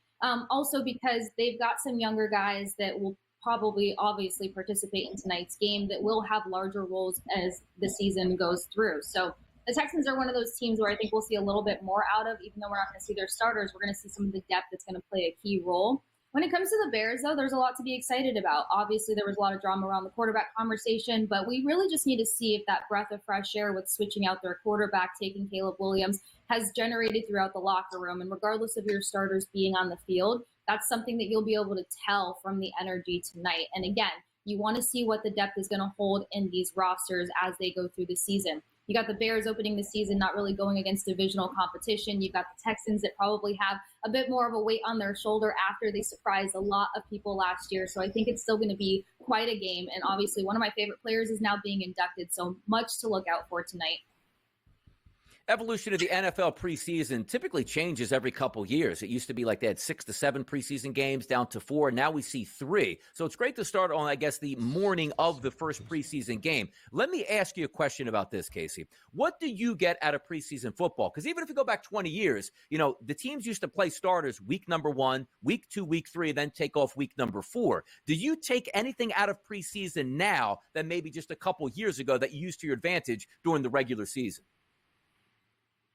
Also because they've got some younger guys that will probably obviously participate in tonight's game that will have larger roles as the season goes through. So the Texans are one of those teams where I think we'll see a little bit more out of, even though we're not going to see their starters, we're going to see some of the depth that's going to play a key role. When it comes to the Bears, though, there's a lot to be excited about. Obviously, there was a lot of drama around the quarterback conversation, but we really just need to see if that breath of fresh air with switching out their quarterback, taking Caleb Williams, has generated throughout the locker room. And regardless of your starters being on the field, that's something that you'll be able to tell from the energy tonight. And again, you want to see what the depth is going to hold in these rosters as they go through the season. You got the Bears opening the season, not really going against divisional competition. You've got the Texans that probably have a bit more of a weight on their shoulder after they surprised a lot of people last year. So I think it's still going to be quite a game. And obviously one of my favorite players is now being inducted. So much to look out for tonight. Evolution of the NFL preseason typically changes every couple years. It used to be like they had 6 to 7 preseason games down to 4. Now we see 3. So it's great to start on, I guess, the morning of the first preseason game. Let me ask you a question about this, Kasey. What do you get out of preseason football? Because even if you go back 20 years, the teams used to play starters week number 1, week 2, week 3, then take off week number 4. Do you take anything out of preseason now that maybe just a couple years ago that you used to your advantage during the regular season?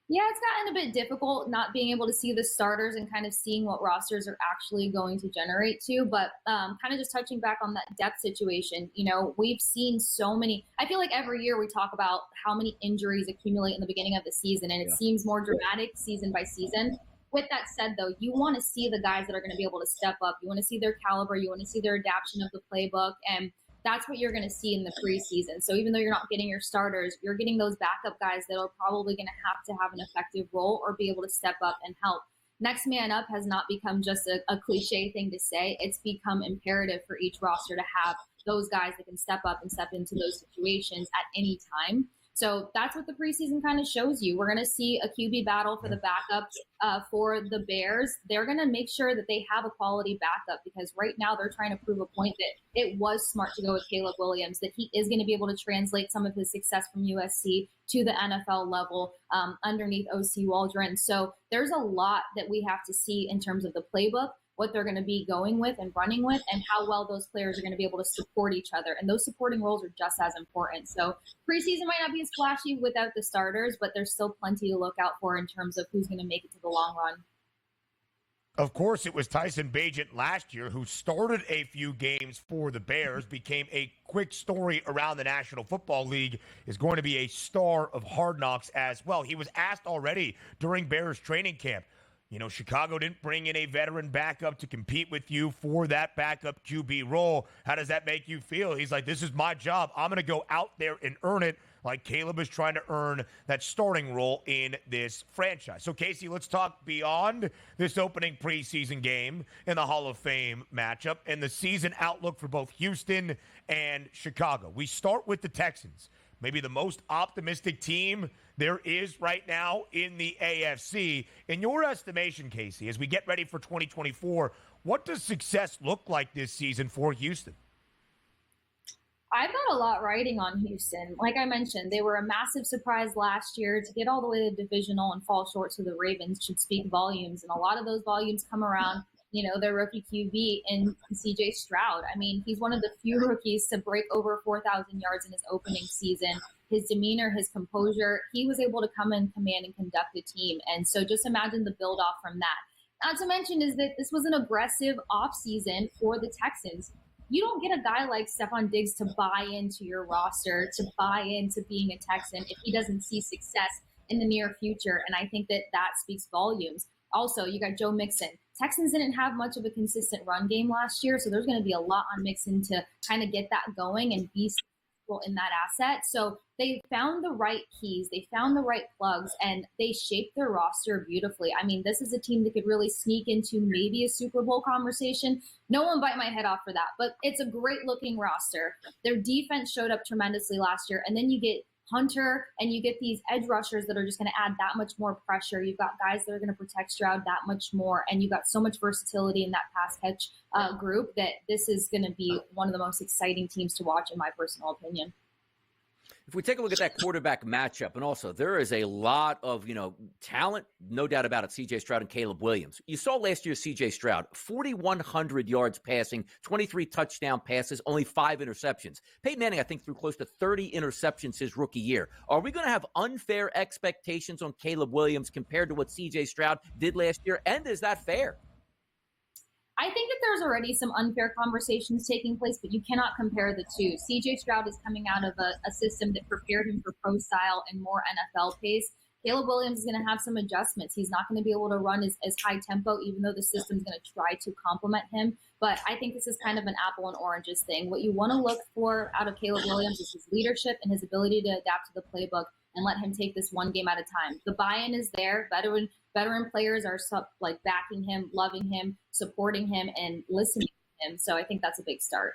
Yeah, it's gotten a bit difficult not being able to see the starters and kind of seeing what rosters are actually going to generate to. But kind of just touching back on that depth situation, we've seen so many. I feel like every year we talk about how many injuries accumulate in the beginning of the season, and it seems more dramatic season by season. With that said, though, you want to see the guys that are going to be able to step up. You want to see their caliber. You want to see their adaptation of the playbook. And that's what you're going to see in the preseason. So even though you're not getting your starters, you're getting those backup guys that are probably going to have an effective role or be able to step up and help. Next man up has not become just a cliche thing to say. It's become imperative for each roster to have those guys that can step up and step into those situations at any time. So that's what the preseason kind of shows you. We're going to see a QB battle for the backups for the Bears. They're going to make sure that they have a quality backup because right now they're trying to prove a point that it was smart to go with Caleb Williams, that he is going to be able to translate some of his success from USC to the NFL level underneath OC Waldron. So there's a lot that we have to see in terms of the playbook, what they're going to be going with and running with, and how well those players are going to be able to support each other. And those supporting roles are just as important. So preseason might not be as flashy without the starters, but there's still plenty to look out for in terms of who's going to make it to the long run. Of course, it was Tyson Bagent last year who started a few games for the Bears, became a quick story around the National Football League, is going to be a star of Hard Knocks as well. He was asked already during Bears training camp, Chicago didn't bring in a veteran backup to compete with you for that backup QB role. How does that make you feel? He's like, this is my job. I'm going to go out there and earn it like Caleb is trying to earn that starting role in this franchise. So, Kasey, let's talk beyond this opening preseason game in the Hall of Fame matchup and the season outlook for both Houston and Chicago. We start with the Texans, maybe the most optimistic team there is right now in the AFC. In your estimation, Kasey, as we get ready for 2024, what does success look like this season for Houston? I've got a lot riding on Houston. Like I mentioned, they were a massive surprise last year. To get all the way to divisional and fall short to the Ravens should speak volumes. And a lot of those volumes come around, their rookie QB in CJ Stroud. I mean, he's one of the few rookies to break over 4,000 yards in his opening season. His demeanor, his composure, he was able to come in, command, and conduct a team. And so just imagine the build off from that. Not to mention is that this was an aggressive offseason for the Texans. You don't get a guy like Stephon Diggs to buy into your roster, to buy into being a Texan if he doesn't see success in the near future. And I think that speaks volumes. Also, you got Joe Mixon. Texans didn't have much of a consistent run game last year, so there's going to be a lot on Mixon to kind of get that going and be successful in that asset. So they found the right keys, they found the right plugs, and they shaped their roster beautifully. I mean, this is a team that could really sneak into maybe a Super Bowl conversation. No one bite my head off for that, but it's a great looking roster. Their defense showed up tremendously last year, and then you get Hunter, and you get these edge rushers that are just going to add that much more pressure. You've got guys that are going to protect Stroud that much more, and you've got so much versatility in that pass catch group that this is going to be one of the most exciting teams to watch, in my personal opinion. If we take a look at that quarterback matchup, and also there is a lot of, talent, no doubt about it, C.J. Stroud and Caleb Williams. You saw last year C.J. Stroud, 4,100 yards passing, 23 touchdown passes, only 5 interceptions. Peyton Manning, I think, threw close to 30 interceptions his rookie year. Are we going to have unfair expectations on Caleb Williams compared to what C.J. Stroud did last year? And is that fair? I think that there's already some unfair conversations taking place, but you cannot compare the two. CJ Stroud is coming out of a system that prepared him for pro style and more NFL pace. Caleb Williams is going to have some adjustments. He's not going to be able to run as high tempo, even though the system's going to try to complement him. But I think this is kind of an apple and oranges thing. What you want to look for out of Caleb Williams is his leadership and his ability to adapt to the playbook and let him take this one game at a time. The buy-in is there. Veteran players are backing him, loving him, supporting him, and listening to him. So I think that's a big start.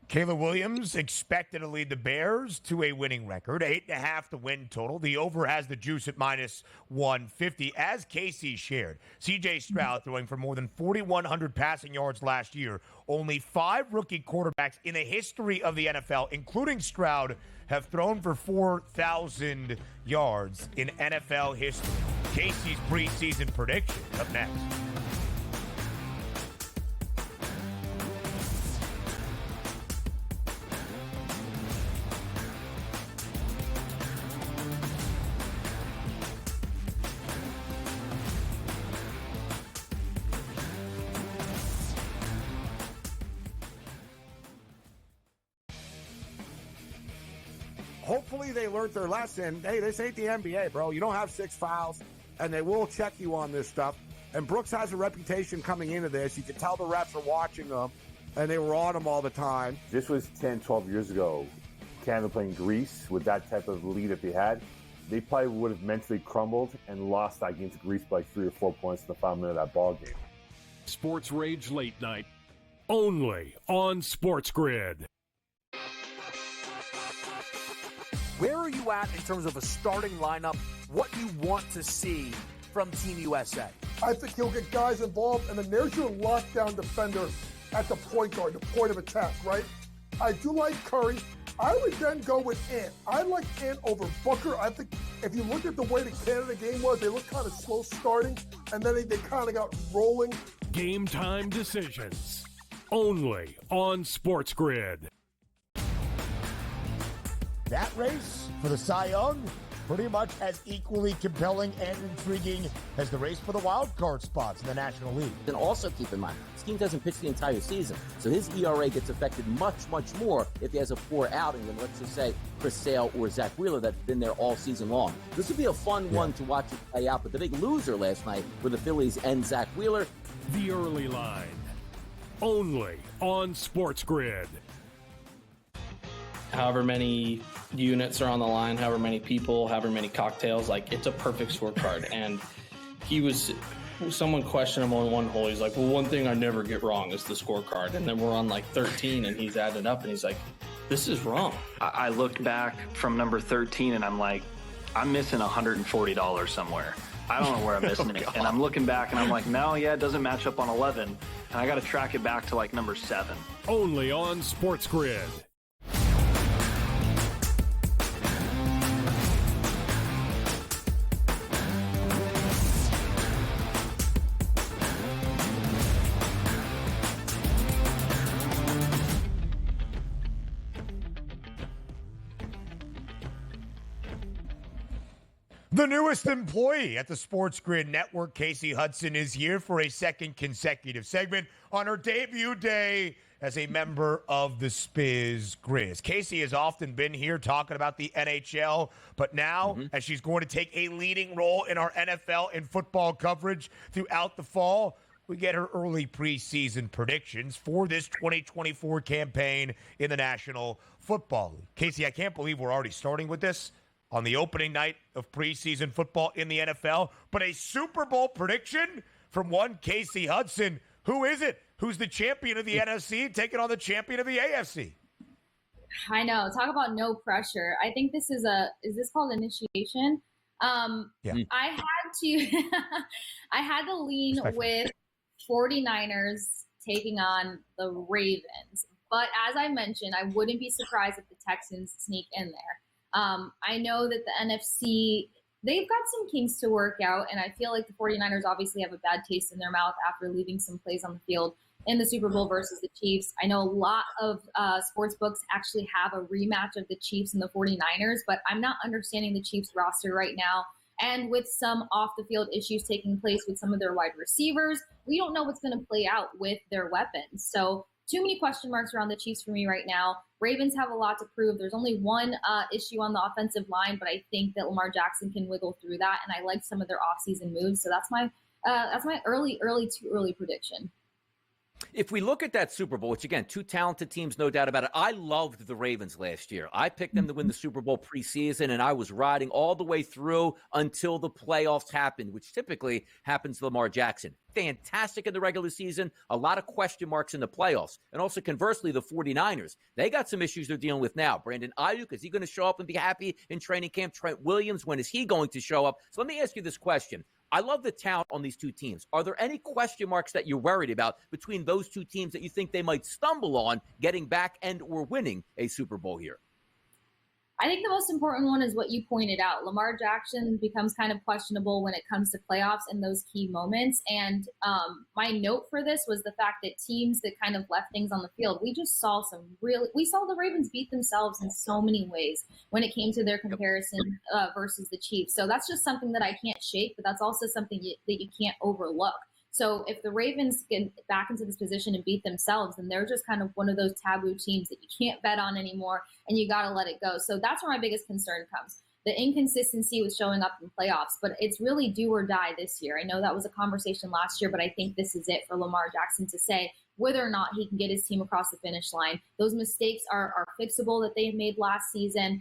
Caleb Williams expected to lead the Bears to a winning record, 8.5 the win total. The over has the juice at -150. As Kasey shared, C.J. Stroud throwing for more than 4,100 passing yards last year. Only 5 rookie quarterbacks in the history of the NFL, including Stroud, have thrown for 4,000 yards in NFL history. Kasey's preseason prediction up next. Hopefully they learned their lesson. Hey, this ain't the NBA, bro. You don't have 6 fouls, and they will check you on this stuff. And Brooks has a reputation coming into this. You can tell the refs are watching them, and they were on him all the time. This was 10, 12 years ago. Canada playing Greece with that type of lead that they had. They probably would have mentally crumbled and lost against Greece by 3 or 4 points in the final minute of that ball game. Sports Rage Late Night, only on SportsGrid. Where are you at in terms of a starting lineup, what you want to see from Team USA? I think he'll get guys involved, and then there's your lockdown defender at the point guard, the point of attack, right? I do like Curry. I would then go with Ant. I like Ant over Booker. I think if you look at the way the Canada game was, they looked kind of slow starting, and then they kind of got rolling. Game time decisions, only on SportsGrid. That race for the Cy Young, pretty much as equally compelling and intriguing as the race for the wild card spots in the National League. And also keep in mind, this team doesn't pitch the entire season, so his ERA gets affected much, much more if he has a poor outing than, let's just say, Chris Sale or Zach Wheeler that's been there all season long. This would be a fun one to watch it play out, but the big loser last night were the Phillies and Zach Wheeler. The early line, only on SportsGrid. However many units are on the line, however many people, however many cocktails, it's a perfect scorecard. And someone questioned him on one hole. He's like, well, one thing I never get wrong is the scorecard. And then we're on 13 and he's adding up and he's like, this is wrong. I looked back from number 13 and I'm like, I'm missing $140 somewhere. I don't know where I'm missing it. And I'm looking back and I'm like, no, it doesn't match up on 11. And I got to track it back to number 7. Only on SportsGrid. The newest employee at the SportsGrid Network, Kasey Hudson, is here for a second consecutive segment on her debut day as a member of the Spiz Grizz. Kasey has often been here talking about the NHL, but now, as she's going to take a leading role in our NFL and football coverage throughout the fall, we get her early preseason predictions for this 2024 campaign in the National Football League. Kasey, I can't believe we're already starting with this on the opening night of preseason football in the NFL, but a Super Bowl prediction from one Kasey Hudson. Who is it? Who's the champion of the NFC taking on the champion of the AFC? I know. Talk about no pressure. I think this is this called initiation? Yeah. I had to lean with 49ers taking on the Ravens. But as I mentioned, I wouldn't be surprised if the Texans sneak in there. I know that the NFC, they've got some kinks to work out, and I feel like the 49ers obviously have a bad taste in their mouth after leaving some plays on the field in the Super Bowl versus the Chiefs. I know a lot of sports books actually have a rematch of the Chiefs and the 49ers, but I'm not understanding the Chiefs roster right now. And with some off-the-field issues taking place with some of their wide receivers, we don't know what's going to play out with their weapons. So too many question marks around the Chiefs for me right now. Ravens have a lot to prove. There's only one issue on the offensive line, but I think that Lamar Jackson can wiggle through that, and I like some of their offseason moves. So that's my early prediction. If we look at that Super Bowl, which again, two talented teams, no doubt about it. I loved the Ravens last year. I picked them to win the Super Bowl preseason, and I was riding all the way through until the playoffs happened, which typically happens to Lamar Jackson. Fantastic in the regular season, a lot of question marks in the playoffs. And also conversely, the 49ers, they got some issues they're dealing with now. Brandon Ayuk, is he going to show up and be happy in training camp? Trent Williams, when is he going to show up? So let me ask you this question. I love the talent on these two teams. Are there any question marks that you're worried about between those two teams that you think they might stumble on getting back and or winning a Super Bowl here? I think the most important one is what you pointed out. Lamar Jackson becomes kind of questionable when it comes to playoffs in those key moments. And my note for this was the fact that teams that kind of left things on the field, we saw the Ravens beat themselves in so many ways when it came to their comparison versus the Chiefs. So that's just something that I can't shake, but that's also something that you can't overlook. So if the Ravens get back into this position and beat themselves, then they're just kind of one of those taboo teams that you can't bet on anymore, and you got to let it go. So that's where my biggest concern comes. The inconsistency with showing up in playoffs, but it's really do or die this year. I know that was a conversation last year, but I think this is it for Lamar Jackson to say whether or not he can get his team across the finish line. Those mistakes are fixable that they made last season.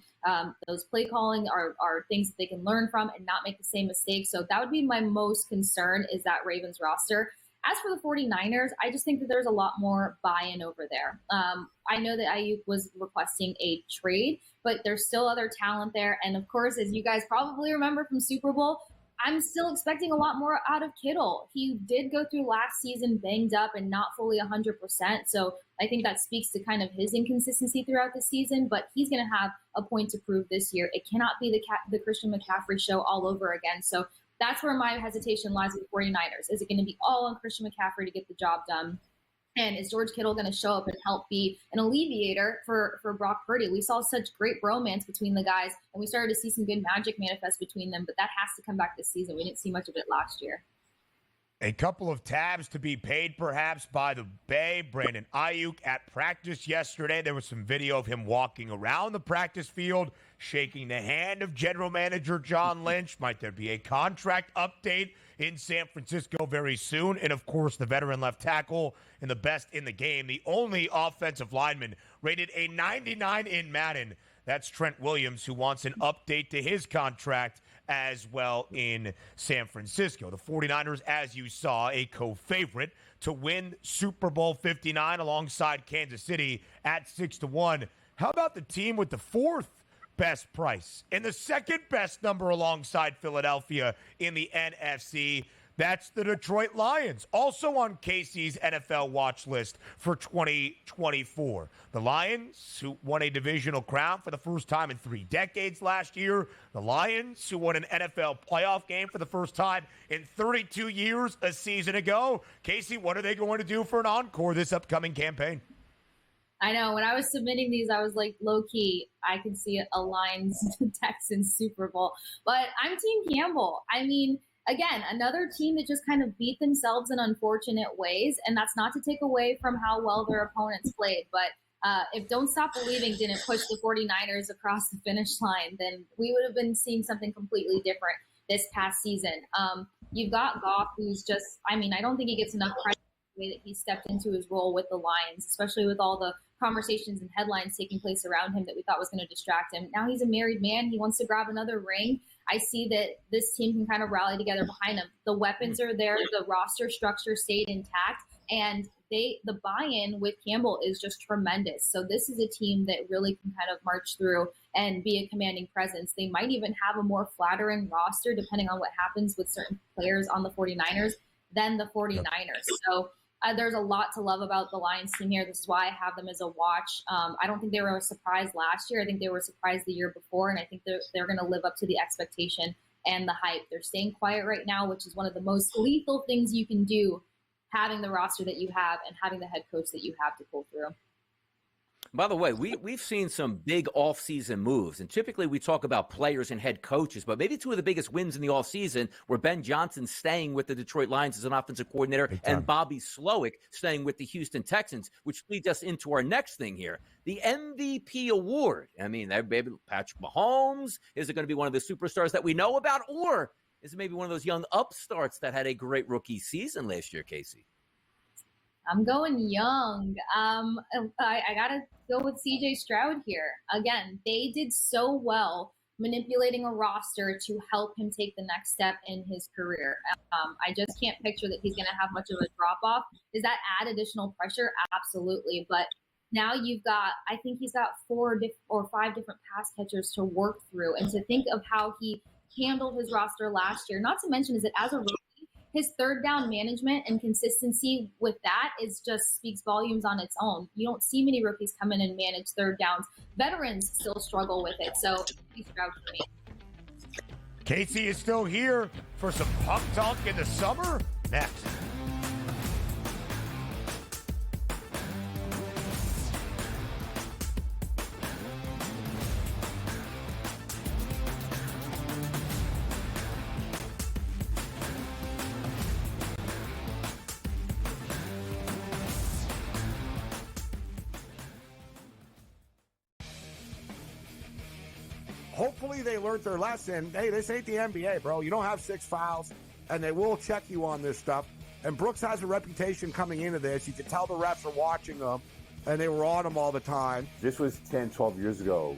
Those play calling are things that they can learn from and not make the same mistakes. So that would be my most concern, is that Ravens roster. As for the 49ers, I just think that there's a lot more buy-in over there. I know that Ayuk was requesting a trade, but there's still other talent there. And of course, as you guys probably remember from Super Bowl, I'm still expecting a lot more out of Kittle. He did go through last season banged up and not fully 100%. So I think that speaks to kind of his inconsistency throughout the season, but he's going to have a point to prove this year. It cannot be the Christian McCaffrey show all over again. So that's where my hesitation lies with the 49ers. Is it going to be all on Christian McCaffrey to get the job done? And is George Kittle going to show up and help be an alleviator for Brock Purdy? We saw such great bromance between the guys, and we started to see some good magic manifest between them, but that has to come back this season. We didn't see much of it last year. A couple of tabs to be paid perhaps by the Bay. Brandon Ayuk at practice yesterday. There was some video of him walking around the practice field, shaking the hand of general manager John Lynch. Might there be a contract update in San Francisco very soon? And, of course, the veteran left tackle and the best in the game, the only offensive lineman rated a 99 in Madden. That's Trent Williams, who wants an update to his contract as well in San Francisco. The 49ers, as you saw, a co-favorite to win Super Bowl 59 alongside Kansas City at 6-1. How about the team with the fourth best price and the second best number alongside Philadelphia in the NFC? That's the Detroit Lions, also on Kasey's NFL watch list for 2024. The Lions, who won a divisional crown for the first time in 3 decades last year. The Lions, who won an NFL playoff game for the first time in 32 years a season ago. Kasey, what are they going to do for an encore this upcoming campaign? I know. When I was submitting these, I was like, low-key, I can see a Lions-Texans Super Bowl. But I'm Team Campbell. I mean, again, another team that just kind of beat themselves in unfortunate ways, and that's not to take away from how well their opponents played. But if Don't Stop Believing didn't push the 49ers across the finish line, then we would have been seeing something completely different this past season. You've got Goff, who's just, I mean, I don't think he gets enough credit for the way that he stepped into his role with the Lions, especially with all the conversations and headlines taking place around him that we thought was going to distract him. Now he's a married man. He wants to grab another ring. I see that this team can kind of rally together behind him. The weapons are there. The roster structure stayed intact. And the buy-in with Campbell is just tremendous. So this is a team that really can kind of march through and be a commanding presence. They might even have a more flattering roster depending on what happens with certain players on the 49ers than the 49ers. So there's a lot to love about the Lions team here. This is why I have them as a watch. I don't think they were a surprise last year. I think they were a surprise the year before, and I think they're going to live up to the expectation and the hype. They're staying quiet right now, which is one of the most lethal things you can do, having the roster that you have and having the head coach that you have to pull through. By the way, we've seen some big offseason moves, and typically we talk about players and head coaches, but maybe two of the biggest wins in the offseason were Ben Johnson staying with the Detroit Lions as an offensive coordinator and Bobby Slowick staying with the Houston Texans, which leads us into our next thing here, the MVP award. I mean, maybe Patrick Mahomes, is it going to be one of the superstars that we know about, or is it maybe one of those young upstarts that had a great rookie season last year, Kasey? I'm going young. I got to go with CJ Stroud here. Again, they did so well manipulating a roster to help him take the next step in his career. I just can't picture that he's going to have much of a drop-off. Does that add additional pressure? Absolutely. But now I think he's got 4 or 5 different pass catchers to work through. And to think of how he handled his roster last year, not to mention is that as a rookie, his third down management and consistency with that just speaks volumes on its own. You don't see many rookies come in and manage third downs. Veterans still struggle with it. So he's proud for me. Kasey is still here for some puck talk in the summer. Next. Hopefully they learned their lesson. Hey, this ain't the NBA, bro. You don't have 6 fouls, and they will check you on this stuff. And Brooks has a reputation coming into this. You can tell the refs are watching them, and they were on him all the time. This was 10, 12 years ago.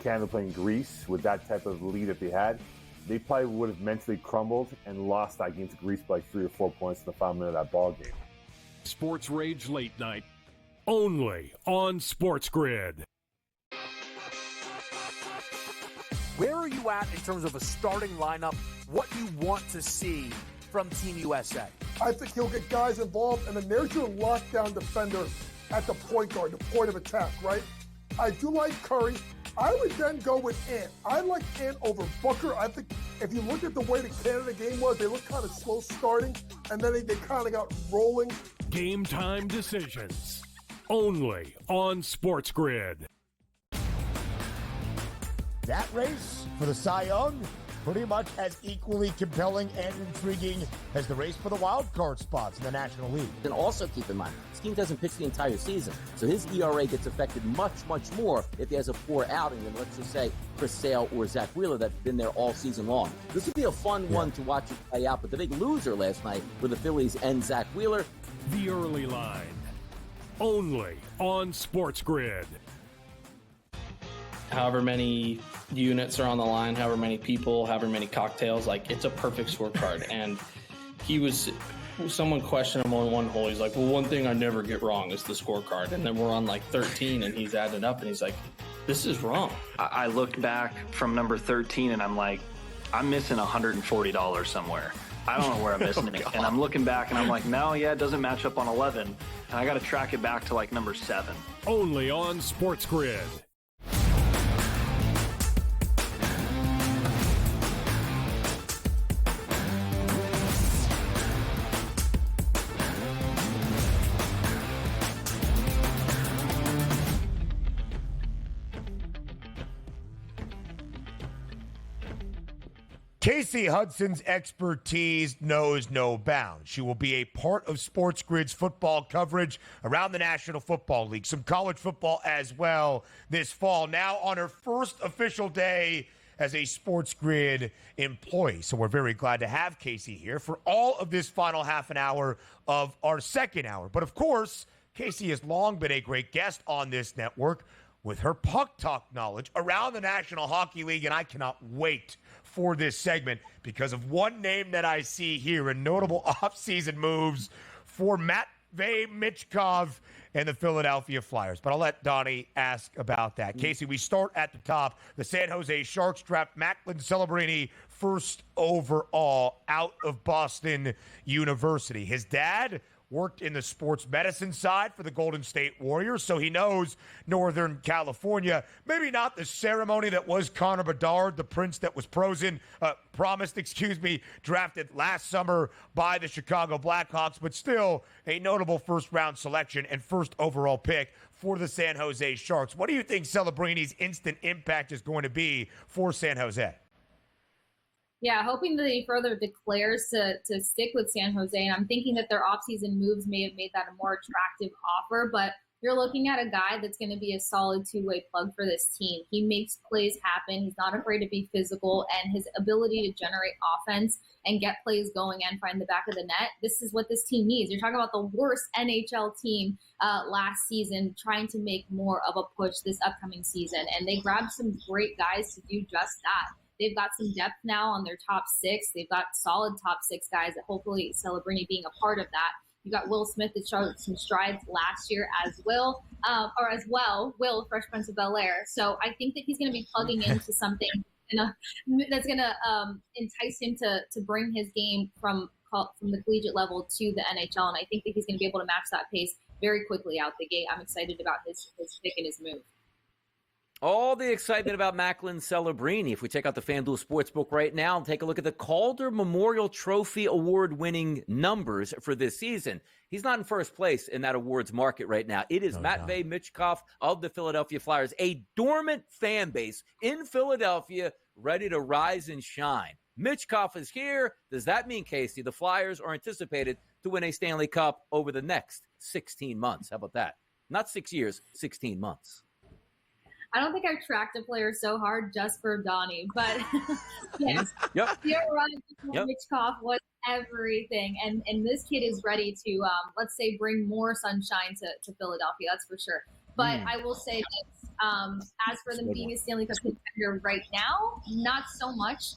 Canada playing Greece with that type of lead that they had. They probably would have mentally crumbled and lost that game to Greece by 3 or 4 points in the final minute of that ball game. Sports Rage Late Night, only on SportsGrid. Where are you at in terms of a starting lineup? What you want to see from Team USA? I think he'll get guys involved, and then there's your lockdown defender at the point guard, the point of attack, right? I do like Curry. I would then go with Ant. I like Ant over Booker. I think if you look at the way the Canada game was, they looked kind of slow starting, and then they kind of got rolling. Game time decisions, only on SportsGrid. That race for the Cy Young, pretty much as equally compelling and intriguing as the race for the wild card spots in the National League. And also keep in mind, this team doesn't pitch the entire season, so his ERA gets affected much, much more if he has a poor outing than, let's just say, Chris Sale or Zach Wheeler that's been there all season long. This would be a fun one to watch it play out, but the big loser last night were the Phillies and Zach Wheeler. The early line, only on SportsGrid. However many units are on the line, however many people, however many cocktails, like it's a perfect scorecard. And someone questioned him on one hole. He's like, well, one thing I never get wrong is the scorecard. And then we're on like 13 and he's adding up and he's like, this is wrong. I looked back from number 13 and I'm like, I'm missing $140 somewhere. I don't know where I'm missing it. And I'm looking back and I'm like, no, yeah, it doesn't match up on 11. And I got to track it back to like number 7. Only on SportsGrid. Kasey Hudson's expertise knows no bounds. She will be a part of SportsGrid's football coverage around the National Football League, some college football as well this fall. Now on her first official day as a SportsGrid employee. So we're very glad to have Kasey here for all of this final half an hour of our second hour. But of course, Kasey has long been a great guest on this network with her puck talk knowledge around the National Hockey League, and I cannot wait for this segment because of one name that I see here in notable offseason moves for Matt Michkov and the Philadelphia Flyers. But I'll let Donnie ask about that. Kasey, we start at the top. The San Jose Sharks draft Macklin Celebrini first overall out of Boston University. His dad worked in the sports medicine side for the Golden State Warriors, so he knows Northern California. Maybe not the ceremony that was Connor Bedard, the prince that was promised, drafted last summer by the Chicago Blackhawks, but still a notable first-round selection and first overall pick for the San Jose Sharks. What do you think Celebrini's instant impact is going to be for San Jose? Yeah, hoping that he further declares to stick with San Jose. And I'm thinking that their offseason moves may have made that a more attractive offer. But you're looking at a guy that's going to be a solid two-way plug for this team. He makes plays happen. He's not afraid to be physical. And his ability to generate offense and get plays going and find the back of the net, this is what this team needs. You're talking about the worst NHL team last season trying to make more of a push this upcoming season. And they grabbed some great guys to do just that. They've got some depth now on their top six. They've got solid top six guys that hopefully Celebrini being a part of that. You got Will Smith that showed some strides last year as well, Will, Fresh Prince of Bel-Air. So I think that he's going to be plugging into something that's going to entice him to bring his game from the collegiate level to the NHL. And I think that he's going to be able to match that pace very quickly out the gate. I'm excited about his pick and his move. All the excitement about Macklin Celebrini. If we take out the FanDuel Sportsbook right now and take a look at the Calder Memorial Trophy Award-winning numbers for this season, he's not in first place in that awards market right now. It is Matvei Michkov of the Philadelphia Flyers, a dormant fan base in Philadelphia ready to rise and shine. Michkov is here. Does that mean, Kasey, the Flyers are anticipated to win a Stanley Cup over the next 16 months? How about that? Not 6 years, 16 months. I don't think I've tracked a player so hard just for Donnie, but yes, you're right. Michkov was everything, and this kid is ready to, let's say, bring more sunshine to Philadelphia. That's for sure. But I will say this: as for them being a Stanley Cup contender right now, not so much.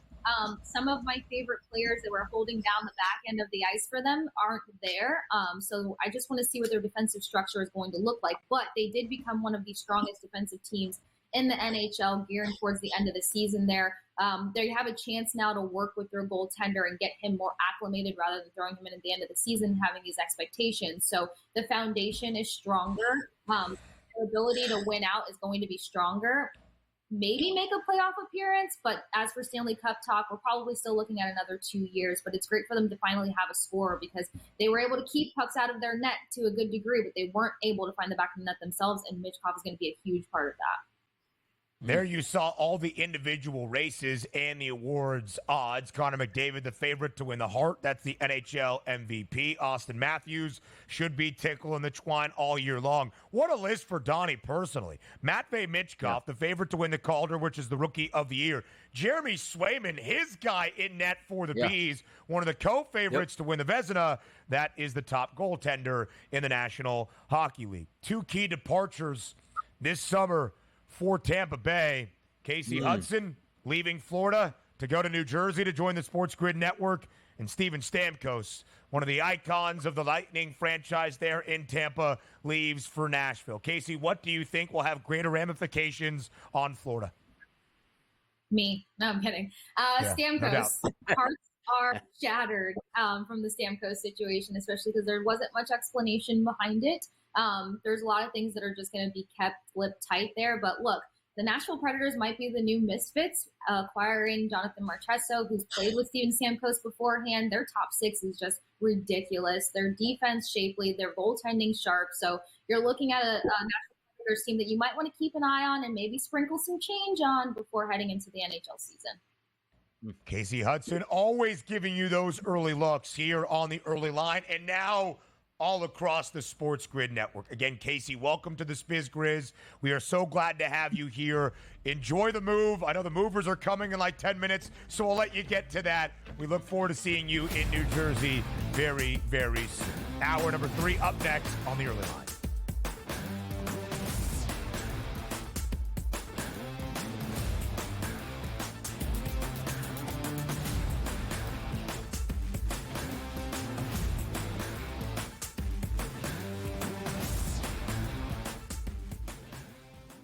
Some of my favorite players that were holding down the back end of the ice for them aren't there. So I just want to see what their defensive structure is going to look like. But they did become one of the strongest defensive teams in the NHL gearing towards the end of the season there. They have a chance now to work with their goaltender and get him more acclimated rather than throwing him in at the end of the season, having these expectations. So the foundation is stronger. Their ability to win out is going to be stronger. Maybe make a playoff appearance, but as for Stanley Cup talk, we're probably still looking at another 2 years, but it's great for them to finally have a scorer because they were able to keep pucks out of their net to a good degree, but they weren't able to find the back of the net themselves, and Michkov is going to be a huge part of that. There you saw all the individual races and the awards odds. Connor McDavid, the favorite to win the Hart. That's the NHL MVP. Austin Matthews should be tickling the twine all year long. What a list for Donnie personally. Matvei Michkov, the favorite to win the Calder, which is the Rookie of the Year. Jeremy Swayman, his guy in net for the Bees, one of the co-favorites to win the Vezina. That is the top goaltender in the National Hockey League. Two key departures this summer for Tampa Bay. Kasey Hudson leaving Florida to go to New Jersey to join the SportsGrid network, and Steven Stamkos, one of the icons of the Lightning franchise there in Tampa, leaves for Nashville. Kasey, what do you think will have greater ramifications on Florida? Me. No, I'm kidding. Stamkos. No Hearts are shattered from the Stamkos situation, especially because there wasn't much explanation behind it. There's a lot of things that are just going to be kept lip tight there. But look, the Nashville Predators might be the new Misfits, acquiring Jonathan Marchessault, who's played with Steven Stamkos beforehand. Their top six is just ridiculous. Their defense shapely, their goaltending sharp. So you're looking at a Nashville Predators team that you might want to keep an eye on and maybe sprinkle some change on before heading into the NHL season. Kasey Hudson always giving you those early looks here on the early line. And now all across the SportsGrid network. Again, Kasey, welcome to the SportsGrid. We are so glad to have you here. Enjoy the move. I know the movers are coming in like 10 minutes, so I'll let you get to that. We look forward to seeing you in New Jersey very, very soon. Hour number 3 up next on the early line.